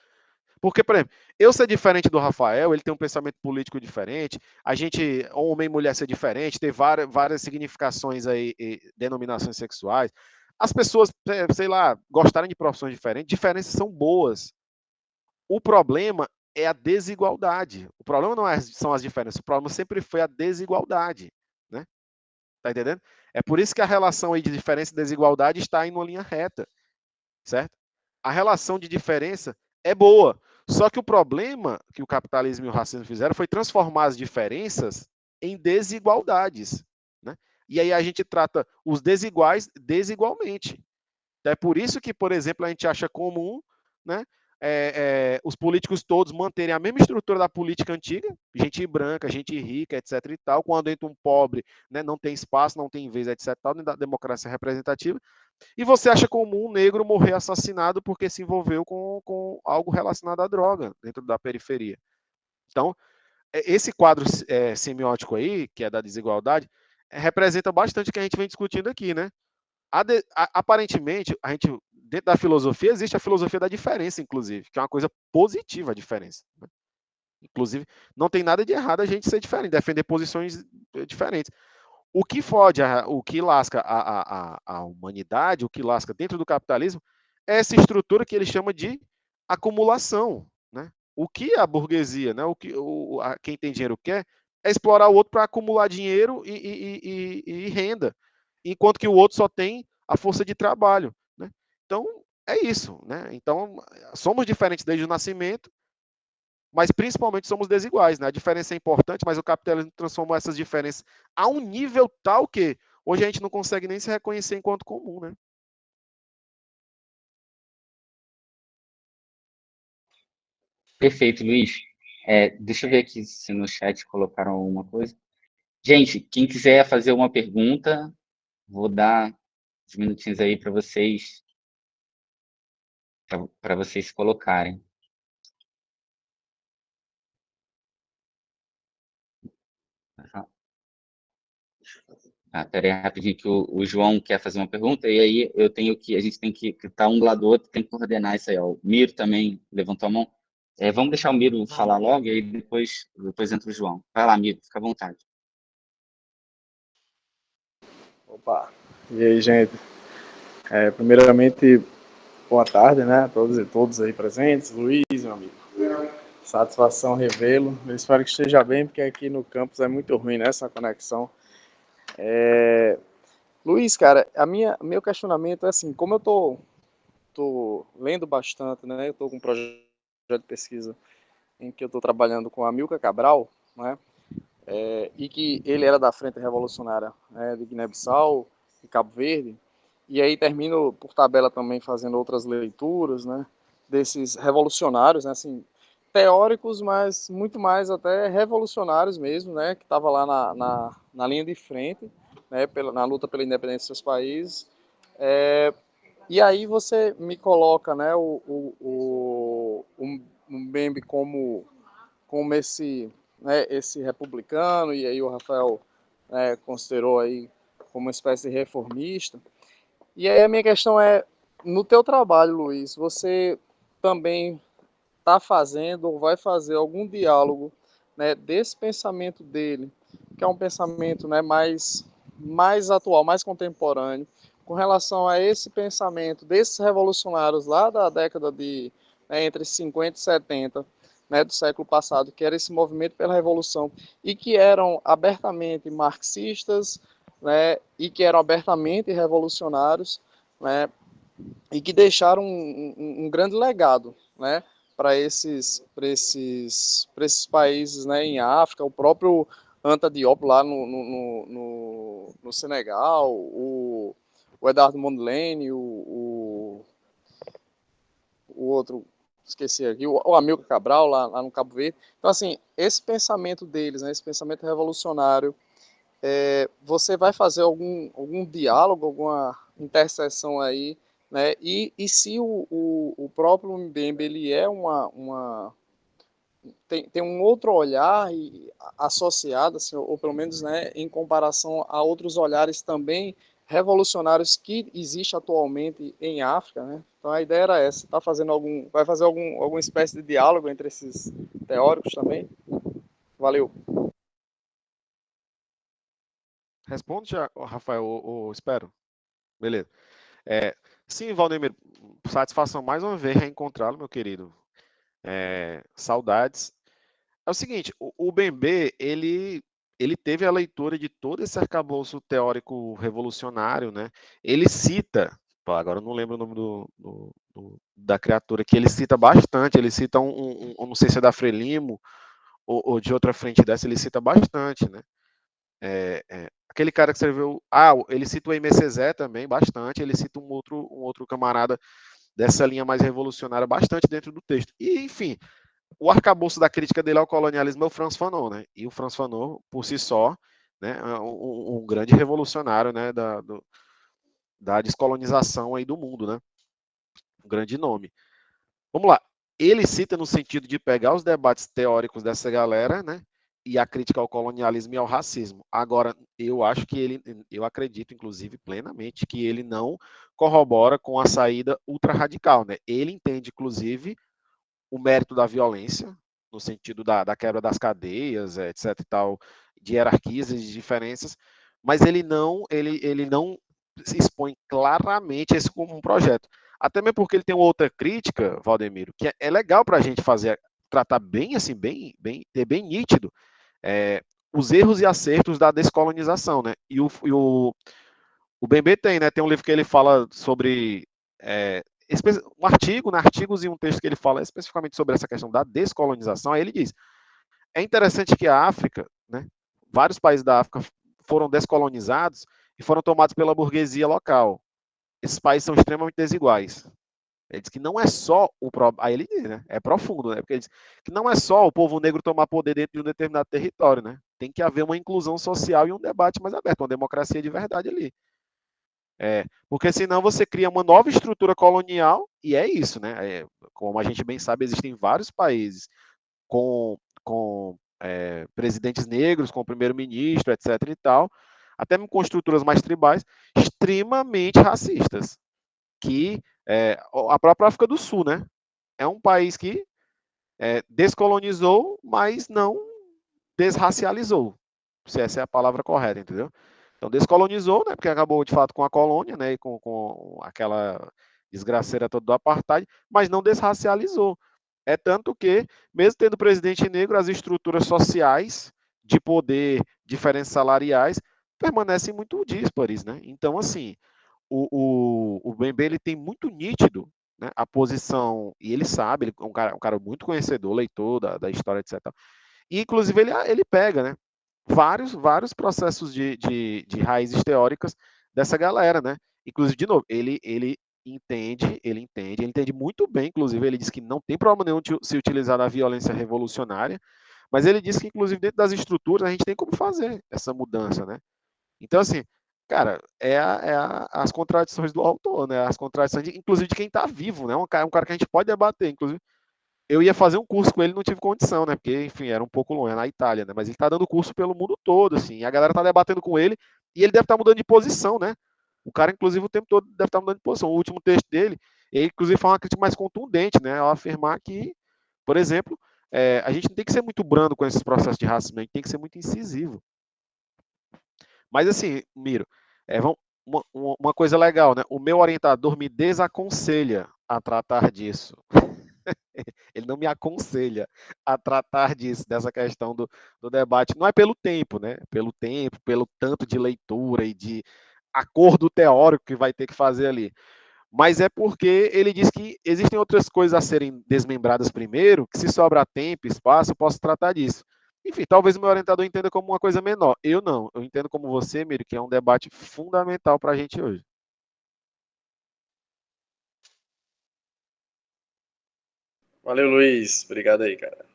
Porque, por exemplo, eu ser diferente do Rafael, ele tem um pensamento político diferente, a gente, homem e mulher ser diferente, ter várias significações aí, denominações sexuais. As pessoas, sei lá, gostarem de profissões diferentes, diferenças são boas. O problema é a desigualdade. O problema não são as diferenças, o problema sempre foi a desigualdade, né? Tá entendendo? É por isso que a relação aí de diferença e desigualdade está em uma linha reta, certo? A relação de diferença é boa. Só que o problema que o capitalismo e o racismo fizeram foi transformar as diferenças em desigualdades, né? E aí a gente trata os desiguais desigualmente. É por isso que, por exemplo, a gente acha comum, né, os políticos todos manterem a mesma estrutura da política antiga, gente branca, gente rica, etc. e tal, quando entra um pobre, né, não tem espaço, não tem vez, etc. Tal, nem da democracia representativa. E você acha comum um negro morrer assassinado porque se envolveu com algo relacionado à droga dentro da periferia. Então, esse quadro semiótico aí, que é da desigualdade, representa bastante o que a gente vem discutindo aqui, né? Aparentemente, a gente, dentro da filosofia, existe a filosofia da diferença, inclusive, que é uma coisa positiva a diferença. Né? Inclusive, não tem nada de errado a gente ser diferente, defender posições diferentes. O que fode, o que lasca a humanidade, o que lasca dentro do capitalismo, é essa estrutura que ele chama de acumulação. Né? O que a burguesia, né? Quem tem dinheiro quer, é explorar o outro para acumular dinheiro e renda, enquanto que o outro só tem a força de trabalho. Né? Então, é isso. Né? Então, somos diferentes desde o nascimento, mas principalmente somos desiguais, né? A diferença é importante, mas o capitalismo transformou essas diferenças a um nível tal que hoje a gente não consegue nem se reconhecer enquanto comum, né? Perfeito, Luiz. Deixa eu ver aqui se no chat colocaram alguma coisa. Gente, quem quiser fazer uma pergunta, vou dar uns minutinhos aí para vocês se colocarem. Pera aí rapidinho que o João quer fazer uma pergunta, e aí a gente tem que estar um do lado do outro, tem que coordenar isso aí. Ó. O Miro também levantou a mão. Vamos deixar o Miro falar logo, e aí depois entra o João. Vai lá, Miro, fica à vontade. Opa, e aí, gente? Primeiramente, boa tarde, né? A todos e todos aí presentes. Luiz, meu amigo. Satisfação revê-lo. Eu espero que esteja bem, porque aqui no campus é muito ruim, né? Essa conexão. Luiz, cara, meu questionamento é assim, como eu tô lendo bastante, né? Eu tô com um projeto de pesquisa em que eu tô trabalhando com a Amilcar Cabral, né? E que ele era da Frente Revolucionária, né, de Guiné-Bissau e Cabo Verde. E aí termino por tabela também fazendo outras leituras, né, desses revolucionários, né, assim, teóricos, mas muito mais até revolucionários mesmo, né, que estava lá na linha de frente, né, na luta pela independência dos seus países. E aí você me coloca, né, o Mbembe como esse republicano, e aí o Rafael considerou aí como uma espécie de reformista. E aí a minha questão é, no teu trabalho, Luiz, você também está fazendo ou vai fazer algum diálogo, né, desse pensamento dele, que é um pensamento, né, mais atual, mais contemporâneo, com relação a esse pensamento desses revolucionários lá da década de entre 50 e 70, né, do século passado, que era esse movimento pela revolução e que eram abertamente marxistas, né, e que eram abertamente revolucionários, né, e que deixaram um grande legado, né, para esses países, né, em África, o próprio Anta Diop lá no Senegal, o Eduardo Mondlane, o outro, esqueci aqui, o Amilcar Cabral lá no Cabo Verde. Então, assim, esse pensamento deles, né, esse pensamento revolucionário, você vai fazer algum diálogo, alguma interseção aí né? E se o próprio Mbembe ele é tem um outro olhar associado, assim, ou pelo menos, né, em comparação a outros olhares também revolucionários que existem atualmente em África, né? Então a ideia era essa, vai fazer alguma espécie de diálogo entre esses teóricos também? Valeu. Responde já, Rafael, espero. Beleza. Sim, Valdemir, satisfação mais uma vez reencontrá-lo, meu querido. Saudades. É o seguinte, o Bembe, ele teve a leitura de todo esse arcabouço teórico revolucionário, né? Ele cita, pô, agora eu não lembro o nome da criatura, que ele cita bastante, ele cita não sei se é da Frelimo ou de outra frente dessa, ele cita bastante, né? Aquele cara que escreveu, ele cita o MCZ também, bastante, ele cita um outro camarada dessa linha mais revolucionária bastante dentro do texto. E, enfim, o arcabouço da crítica dele ao colonialismo é o Frantz Fanon, né? E o Frantz Fanon, por si só, né, é um grande revolucionário, né, da descolonização aí do mundo, né? Um grande nome. Vamos lá. Ele cita no sentido de pegar os debates teóricos dessa galera, né, e a crítica ao colonialismo e ao racismo. Agora, eu acredito, inclusive, plenamente, que ele não corrobora com a saída ultra-radical, né? Ele entende, inclusive, o mérito da violência, no sentido da quebra das cadeias, etc. e tal, de hierarquias e de diferenças, mas ele não se expõe claramente esse como um projeto. Até mesmo porque ele tem uma outra crítica, Valdemiro, que é legal para a gente fazer, tratar bem assim, ter bem nítido os erros e acertos da descolonização, né? O Bembe tem um livro que ele fala sobre um artigo, né, artigos e um texto que ele fala especificamente sobre essa questão da descolonização. Aí ele diz: é interessante que a África, né, vários países da África foram descolonizados e foram tomados pela burguesia local. Esses países são extremamente desiguais. Ele diz que não é só o problema. Aí ele diz, né? É profundo, né? Porque ele diz que não é só o povo negro tomar poder dentro de um determinado território, né? Tem que haver uma inclusão social e um debate mais aberto, uma democracia de verdade ali. Porque senão você cria uma nova estrutura colonial, e é isso, né? Como a gente bem sabe, existem vários países com presidentes negros, com primeiro-ministro, etc. e tal, até mesmo com estruturas mais tribais, extremamente racistas. A própria África do Sul, né? É um país que descolonizou, mas não desracializou, se essa é a palavra correta, entendeu? Então, descolonizou, né, porque acabou, de fato, com a colônia, né, e com aquela desgraceira toda do apartheid, mas não desracializou. É tanto que, mesmo tendo presidente negro, as estruturas sociais de poder, diferenças salariais, permanecem muito díspares, né? Então, assim, o Bembe, ele tem muito nítido, né, a posição, e ele sabe, ele é um cara muito conhecedor, leitor da história, etc. E, inclusive, ele pega, né, vários processos de raízes teóricas dessa galera, né? Inclusive, de novo, ele entende muito bem, inclusive, ele diz que não tem problema nenhum de se utilizar da violência revolucionária, mas ele diz que, inclusive, dentro das estruturas, a gente tem como fazer essa mudança, né? Então, assim, cara, as contradições do autor, né? As contradições, inclusive, de quem está vivo, né? Um cara que a gente pode debater, inclusive. Eu ia fazer um curso com ele, não tive condição, né? Porque, enfim, era um pouco longe, na Itália, né? Mas ele está dando curso pelo mundo todo, assim. E a galera está debatendo com ele e ele deve estar mudando de posição, né? O cara, inclusive, o tempo todo deve estar mudando de posição. O último texto dele, ele, inclusive, fala uma crítica mais contundente, né? Ao afirmar que, por exemplo, a gente não tem que ser muito brando com esses processos de racismo, a gente tem que ser muito incisivo. Mas assim, Miro, uma coisa legal, né? O meu orientador me desaconselha a tratar disso. Ele não me aconselha a tratar disso, dessa questão do debate. Não é pelo tempo, né? Pelo tempo, pelo tanto de leitura e de acordo teórico que vai ter que fazer ali. Mas é porque ele diz que existem outras coisas a serem desmembradas primeiro, que se sobrar tempo, espaço, eu posso tratar disso. Enfim, talvez o meu orientador entenda como uma coisa menor. Eu não. Eu entendo como você, Miro, que é um debate fundamental para a gente hoje. Valeu, Luiz. Obrigado aí, cara.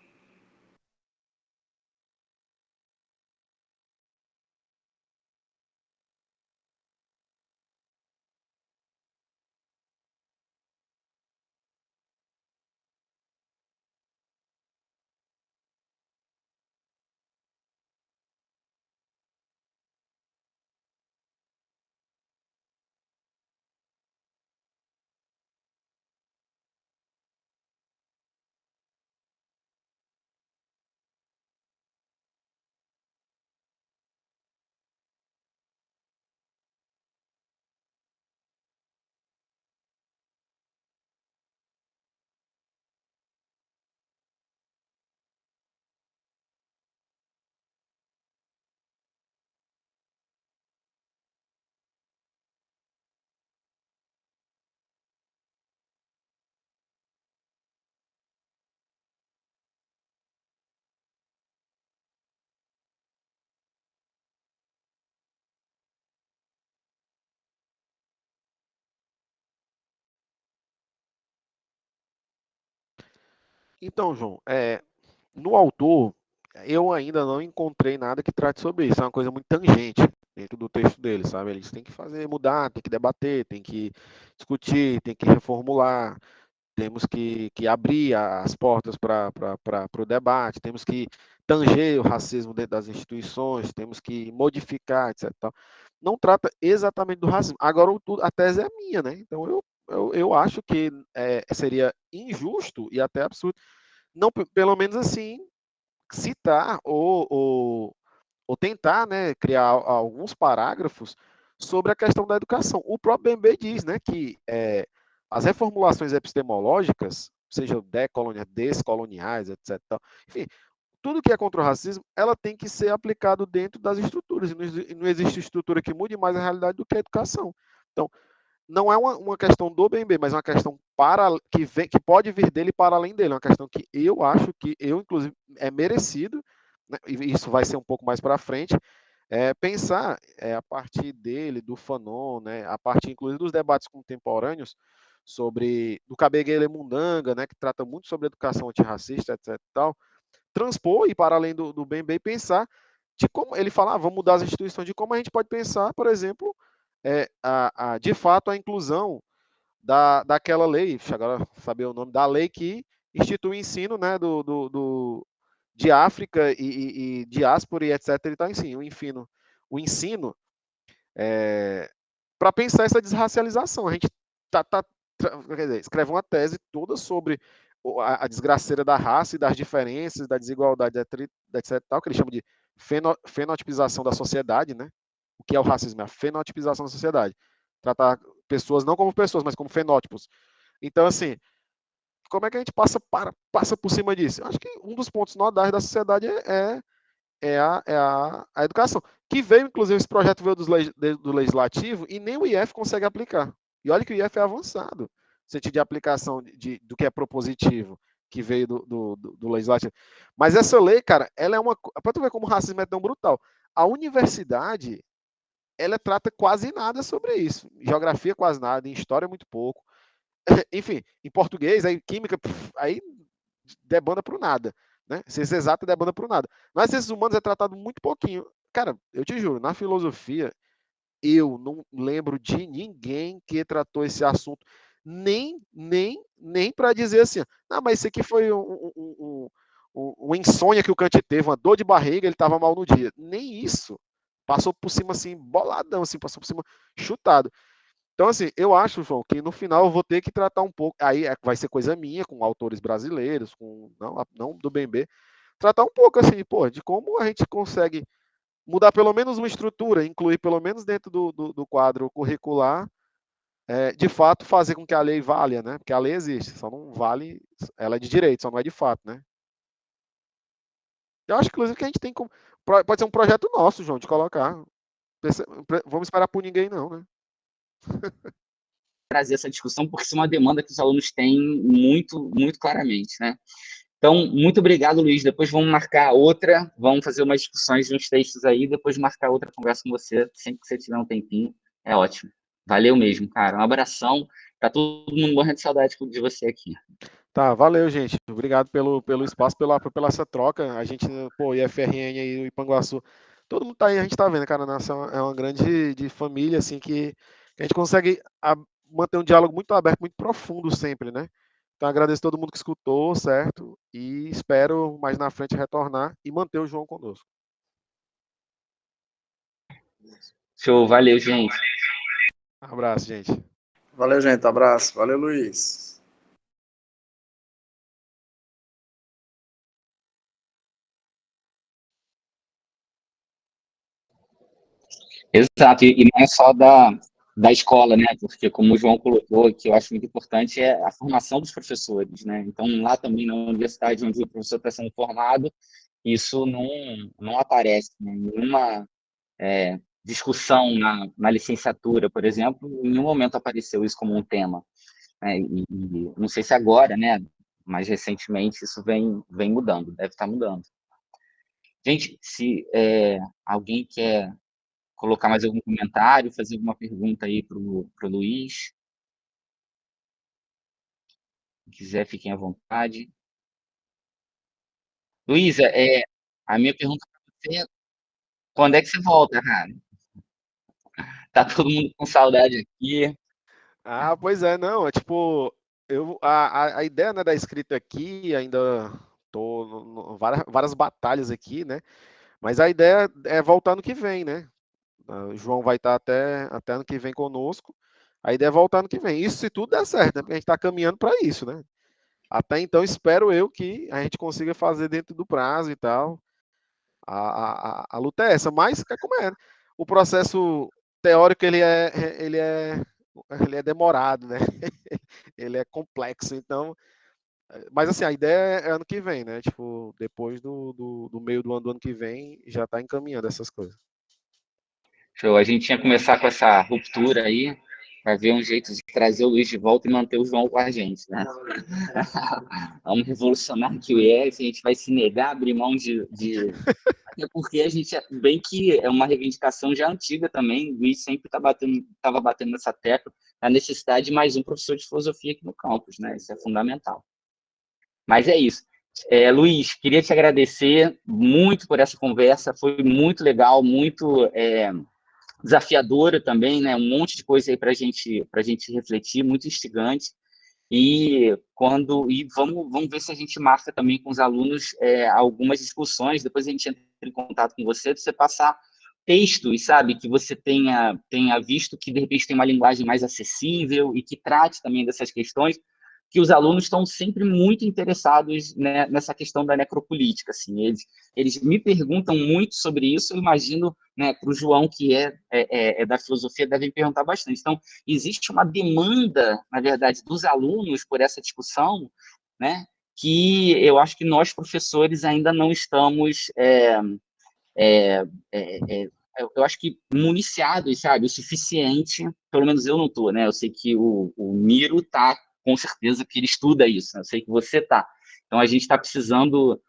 Então, João, no autor, eu ainda não encontrei nada que trate sobre isso. É uma coisa muito tangente dentro do texto dele, sabe? Eles têm que fazer, mudar, tem que debater, tem que discutir, tem que reformular, temos que abrir as portas para o debate, temos que tanger o racismo dentro das instituições, temos que modificar, etc. Tal. Não trata exatamente do racismo. Agora, a tese é minha, né? Então, eu acho que seria injusto e até absurdo, não, pelo menos assim, citar ou tentar, né, criar alguns parágrafos sobre a questão da educação. O próprio Bembe diz, né, que as reformulações epistemológicas, sejam descoloniais, etc. Enfim, tudo que é contra o racismo, ela tem que ser aplicado dentro das estruturas. E não existe estrutura que mude mais a realidade do que a educação. Então, não é uma questão do BNB, mas uma questão que pode vir dele para além dele. Uma questão que eu acho que inclusive, é merecido, né, e isso vai ser um pouco mais para frente, pensar a partir dele, do Fanon, né, a partir, inclusive, dos debates contemporâneos do Kabengele Mundanga, né, que trata muito sobre educação antirracista, etc. Tal, transpor e para além do BNB e pensar de como ele fala, vamos mudar as instituições, de como a gente pode pensar, por exemplo, de fato a inclusão daquela lei, agora saber o nome da lei que institui o ensino, né, de África e diáspora e etc. E tal, enfim, o ensino para pensar essa desracialização. A gente quer dizer, escreve uma tese toda sobre a desgraceira da raça e das diferenças, da desigualdade, etc. Tal, que eles chamam de fenotipização da sociedade, né? O que é o racismo? É a fenotipização da sociedade. Tratar pessoas não como pessoas, mas como fenótipos. Então, assim, como é que a gente passa por cima disso? Eu acho que um dos pontos nodais da sociedade é a educação. Que veio, inclusive, esse projeto veio do Legislativo e nem o IF consegue aplicar. E olha que o IF é avançado, no sentido de aplicação do que é propositivo, que veio do Legislativo. Mas essa lei, cara, ela é uma. Para tu ver como o racismo é tão brutal. A universidade, ela trata quase nada sobre isso. Em geografia, quase nada. Em história, muito pouco. Enfim, em português, aí química, aí debanda para o nada. Né? Ciência exata debanda para o nada. Mas ciências humanas é tratado muito pouquinho. Cara, eu te juro, na filosofia, eu não lembro de ninguém que tratou esse assunto, nem para dizer assim, não, mas isso aqui foi uma insônia que o Kant teve, uma dor de barriga, ele estava mal no dia. Nem isso. Passou por cima assim, boladão, assim, passou por cima chutado. Então, assim, eu acho, João, que no final eu vou ter que tratar um pouco. Aí vai ser coisa minha, com autores brasileiros, não do BNB, tratar um pouco assim, pô, de como a gente consegue mudar pelo menos uma estrutura, incluir pelo menos dentro do quadro curricular, de fato fazer com que a lei valha, né? Porque a lei existe, só não vale, ela é de direito, só não é de fato, né? Eu acho, inclusive, que a gente tem como. Pode ser um projeto nosso, João, de colocar. Vamos esperar por ninguém, não, né? Trazer essa discussão, porque isso é uma demanda que os alunos têm muito, muito claramente, né? Então, muito obrigado, Luiz. Depois vamos marcar outra, vamos fazer umas discussões de uns textos aí, depois marcar outra conversa com você, sempre que você tiver um tempinho. É ótimo. Valeu mesmo, cara. Um abração. Tá todo mundo morrendo de saudade de você aqui. Tá, valeu, gente. Obrigado pelo espaço, pela essa troca. A gente, pô, IFRN aí, o Ipanguaçu, todo mundo tá aí, a gente tá vendo, cara, a nossa é uma grande de família, assim, que a gente consegue manter um diálogo muito aberto, muito profundo sempre, né? Então, agradeço a todo mundo que escutou, certo? E espero mais na frente retornar e manter o João conosco. Show, valeu, gente. Abraço, gente. Valeu, gente. Abraço. Valeu, Luiz. Exato, e não é só da escola, né? Porque, como o João colocou, que eu acho muito importante, é a formação dos professores, né? Então, lá também na universidade onde o professor está sendo formado, isso não aparece, né? Nenhuma discussão na licenciatura, por exemplo, em nenhum momento apareceu isso como um tema. Né? E não sei se agora, né? Mas recentemente isso vem mudando, deve estar mudando. Gente, se alguém quer colocar mais algum comentário, fazer alguma pergunta aí para o Luiz, se quiser, fiquem à vontade. Luísa, a minha pergunta para você é, quando é que você volta, cara? Tá todo mundo com saudade aqui. Ah, pois é, não, é tipo, a ideia, né, da escrita aqui, ainda tô várias batalhas aqui, né, mas a ideia é voltar ano que vem, né, o João vai estar até ano que vem conosco, a ideia é voltar ano que vem, isso se tudo der certo, né, porque a gente está caminhando para isso, né, até então espero eu que a gente consiga fazer dentro do prazo e tal, a luta é essa, mas como é, né? O processo teórico ele é demorado, né? Ele é complexo, então, mas assim, a ideia é ano que vem, né? Tipo, depois do meio do ano que vem, já está encaminhando essas coisas. Show. A gente tinha que começar com essa ruptura aí, para ver um jeito de trazer o Luiz de volta e manter o João com a gente, né? Vamos revolucionar aqui o IF, a gente vai se negar a abrir mão Até porque a gente, bem que é uma reivindicação já antiga também, o Luiz sempre estava batendo nessa tecla, a necessidade de mais um professor de filosofia aqui no campus, né? Isso é fundamental. Mas é isso. Luiz, queria te agradecer muito por essa conversa, foi muito legal, muito desafiadora também, né? Um monte de coisa aí para gente refletir, muito instigante. Vamos ver se a gente marca também com os alunos algumas discussões. Depois a gente entra em contato com você, para você passar textos, sabe, que você tenha visto que de repente tem uma linguagem mais acessível e que trate também dessas questões, que os alunos estão sempre muito interessados, né, nessa questão da necropolítica. Assim, eles me perguntam muito sobre isso. Eu imagino, né, para o João, que é da filosofia, devem perguntar bastante. Então, existe uma demanda, na verdade, dos alunos por essa discussão, né, que eu acho que nós, professores, ainda não estamos, eu acho que municiados, sabe, o suficiente, pelo menos eu não estou, né, eu sei que o Miro está, com certeza, que ele estuda isso, né? Eu sei que você está. Então, a gente está precisando